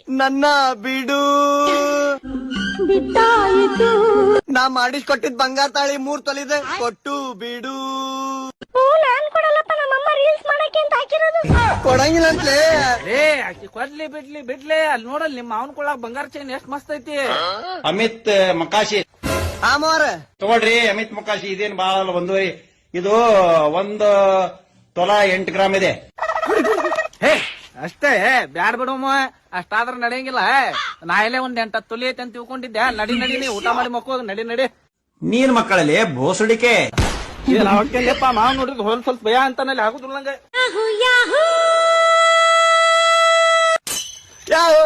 ನನ್ನ ಬಿಡು ಬಿದ್ದಾಯಿತು. ನಾ ಮಾಡಿಸ್ಕೊಟ್ಟಿದ್ ಬಂಗಾರ ತಾಳಿ 3 ತೊಲಿದೆ ಕೊಟ್ಟು ಬಿಡು. ನಾನ್ ಕೊಡಲ್ಲಪ್ಪ, ನಮ್ಮಮ್ಮ ರೀಲ್ಸ್ ಮಾಡಕ್ಕೆ ಅಂತ ಹಾಕಿರೋದು. ಕೊಡಂಗಿಲ್ಲ ಅಂತಲೇ. ಆಕಿ ಕೊಡ್ಲಿ ಬಿಡ್ಲಿ ಅಲ್ಲಿ ನೋಡಲ್ ನಿಮ್ಮ ಅವನ್ ಕೊಳಕ್ ಬಂಗಾರ ಚೈನ್ ಎಷ್ಟ್ ಮಸ್ತ್ ಐತಿ. ಅಮಿತ್ ಮಕಾಶಿ ಆಮೋರ ತಗೊಳ್ರಿ. ಅಮಿತ್ ಮಕಾಶಿ ಇದೇನ್ ಬಾಳ ಒಂದೂವರೆ, ಇದು 1 ತೊಲಾ 8 ಗ್ರಾಮ್ ಇದೆ. ಹೇ ಅಷ್ಟೇ ಬ್ಯಾಡ್ ಬಿಡಮ್ಮ, ಅಷ್ಟಾದ್ರ ನಡೆಯಂಗಿಲ್ಲ. ನಾ ಇಲ್ಲೇ 8 ತೊಲಿ ಐತೆ ಅಂತ ತಿಳ್ಕೊಂಡಿದ್ದೆ. ನಡಿ ನೀ ಊಟ ಮಾಡಿ ಮಕ್ಕಳು ನಡಿ. ನೀನ್ ಮಕ್ಕಳಲ್ಲಿ ಬೋಸುಡಿಕೆ ಅವಕ್ಕೆಲ್ಲಪ್ಪ ಮಾವ್ ನೋಡ್ರಿ ಸ್ವಲ್ಪ ಭಯ ಅಂತಾನಲ್ಲಿ ಆಗುದಿಲ್ಲ ನಂಗೆ. ಯಾವೋ